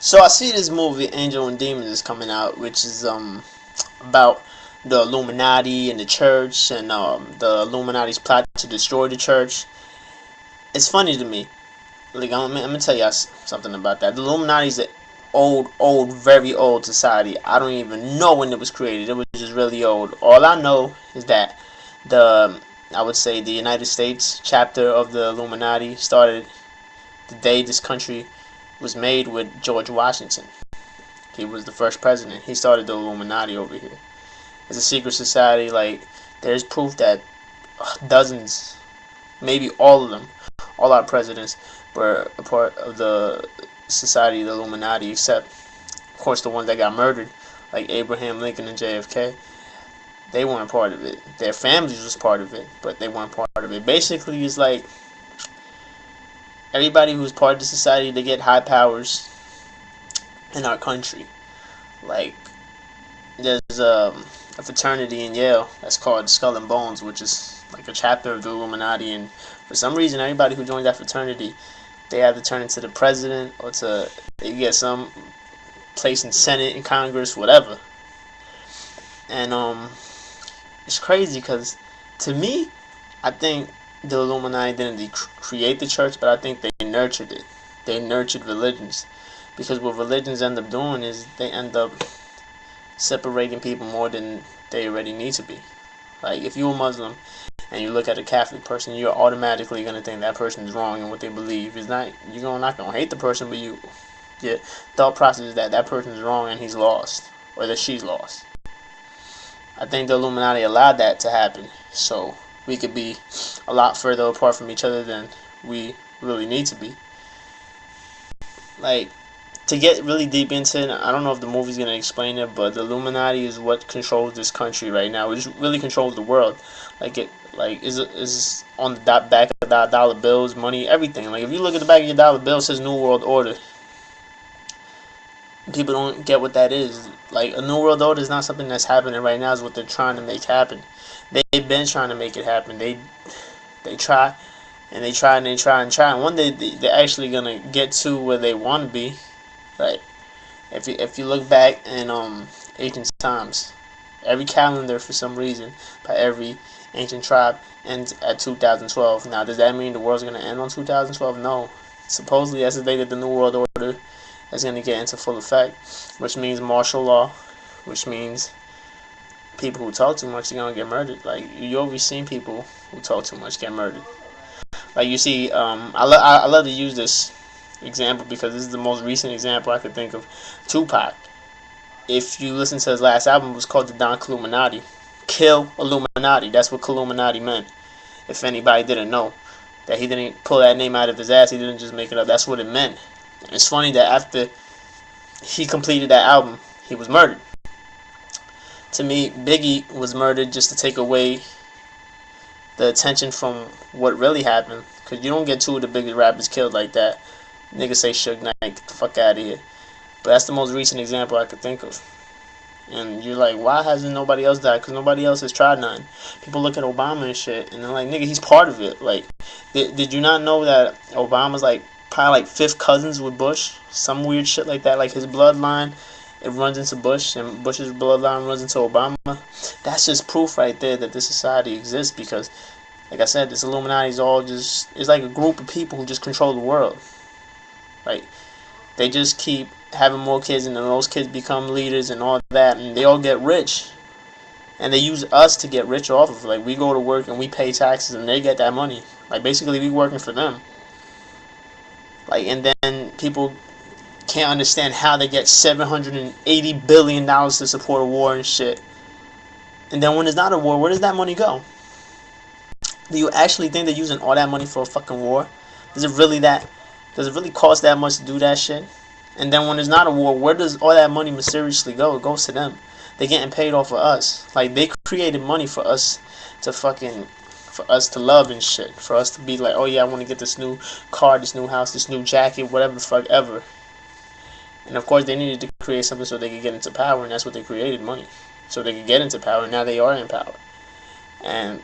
So I see this movie Angel and Demons is coming out, which is about the Illuminati and the church, and the Illuminati's plot to destroy the church. It's funny to me. Like I'm gonna tell you something about that. The Illuminati's an old, very old society. I don't even know when it was created. It was just really old. All I know is that the I would say the United States chapter of the Illuminati started the day this country was made with George Washington. He was the first president. He started the Illuminati over here. It's a secret society. Like, there's proof that dozens, maybe all of them, all our presidents were a part of the society, the Illuminati, except, of course, the ones that got murdered, like Abraham Lincoln and JFK. They weren't part of it. Their families was part of it, but they weren't part of it. Basically, it's like everybody who's part of the society, they get high powers in our country. Like, there's a fraternity in Yale that's called Skull and Bones, which is like a chapter of the Illuminati, and for some reason, everybody who joins that fraternity, they have to turn into the president or to they get some place in Senate and Congress, whatever. And it's crazy because to me, I think the Illuminati didn't create the church, but I think they nurtured it. They nurtured religions, because what religions end up doing is they end up separating people more than they already need to be. Like, if you're a Muslim and you look at a Catholic person, you're automatically gonna think that person is wrong in what they believe. It's not you're not gonna hate the person, but your thought process is that that person is wrong and he's lost, or that she's lost. I think the Illuminati allowed that to happen, so we could be a lot further apart from each other than we really need to be. Like, to get really deep into it, I don't know if the movie's gonna explain it, but the Illuminati is what controls this country right now. It really controls the world. Like, it is on the back of the dollar bills, money, everything. Like, if you look at the back of your dollar bill, it says New World Order. People don't get what that is. Like, a New World Order is not something that's happening right now. It's what they're trying to make happen. They've been trying to make it happen. They try and they try and they try and try. And one day they're actually gonna get to where they want to be. Like, if you look back in ancient times, every calendar for some reason by every ancient tribe ends at 2012. Now, does that mean the world's gonna end on 2012? No. Supposedly that's the day that the New World Order is gonna get into full effect, which means martial law, which means people who talk too much are gonna get murdered. Like, you always seen people who talk too much get murdered. Like, you see, I love to use this example because this is the most recent example I could think of. Tupac. If you listen to his last album, it was called the Don Illuminati. Kill Illuminati. That's what Illuminati meant. If anybody didn't know, that he didn't pull that name out of his ass, he didn't just make it up. That's what it meant. And it's funny that after he completed that album, he was murdered. To me, Biggie was murdered just to take away the attention from what really happened. Because you don't get two of the biggest rappers killed like that. Niggas say Suge Knight, get the fuck out of here. But that's the most recent example I could think of. And you're like, why hasn't nobody else died? Because nobody else has tried none. People look at Obama and shit, and they're like, nigga, he's part of it. Like, did you not know that Obama's like probably like fifth cousins with Bush? Some weird shit like that. Like, his bloodline, it runs into Bush, and Bush's bloodline runs into Obama. That's just proof right there that this society exists, because, like I said, this Illuminati is all just, it's like a group of people who just control the world. Like, they just keep having more kids, and then those kids become leaders and all that, and they all get rich. And they use us to get rich off of it. Like, we go to work and we pay taxes, and they get that money. Like, basically, we working for them. Like, and then people can't understand how they get $780 billion to support a war and shit. And then when there's not a war, where does that money go? Do you actually think they're using all that money for a fucking war? Does it really cost that much to do that shit? And then when there's not a war, where does all that money mysteriously go? It goes to them. They're getting paid off of us. Like, they created money for us to love and shit. For us to be like, oh yeah, I want to get this new car, this new house, this new jacket, whatever the fuck ever. And of course, they needed to create something so they could get into power, and that's what they created, money. So they could get into power, and now they are in power. And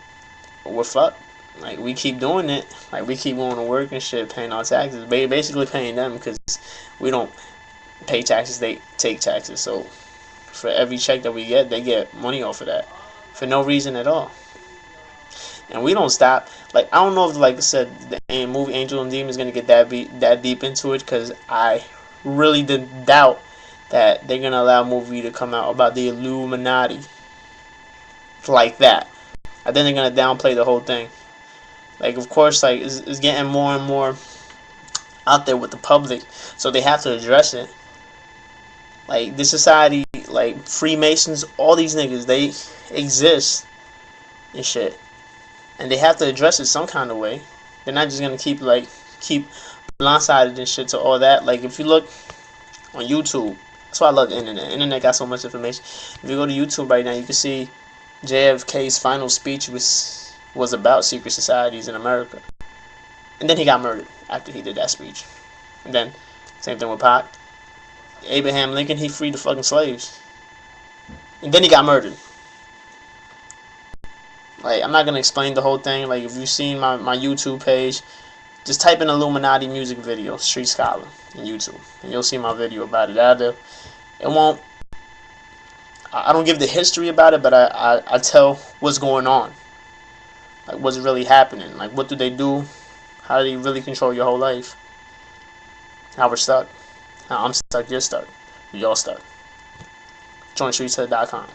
we're fucked. Like, we keep doing it. Like, we keep going to work and shit, paying our taxes. Basically paying them, because we don't pay taxes, they take taxes. So for every check that we get, they get money off of that for no reason at all. And we don't stop. Like, I don't know if, like I said, the movie Angel and Demon is gonna get that deep into it, because I really did doubt that they're gonna allow a movie to come out about the Illuminati like that. I think they're gonna downplay the whole thing. Like, of course, like it's getting more and more out there with the public, so they have to address it. Like, this society, like Freemasons, all these niggas, they exist and shit, and they have to address it some kind of way. They're not just gonna keep blindsided and shit to all that. Like, if you look on YouTube, that's why I love the internet. The internet got so much information. If you go to YouTube right now, you can see JFK's final speech was about secret societies in America, and then he got murdered after he did that speech. And then same thing with Pac. Abraham Lincoln, he freed the fucking slaves, and then he got murdered. Like, I'm not gonna explain the whole thing. Like, if you've seen my YouTube page, just type in Illuminati music video, Street Scholar, in YouTube, and you'll see my video about it. It won't. I don't give the history about it, but I tell what's going on, like what's really happening, like what do they do, how do they really control your whole life, how we're stuck, how I'm stuck, you're stuck, we all stuck. Join StreetSkollaDiary.com.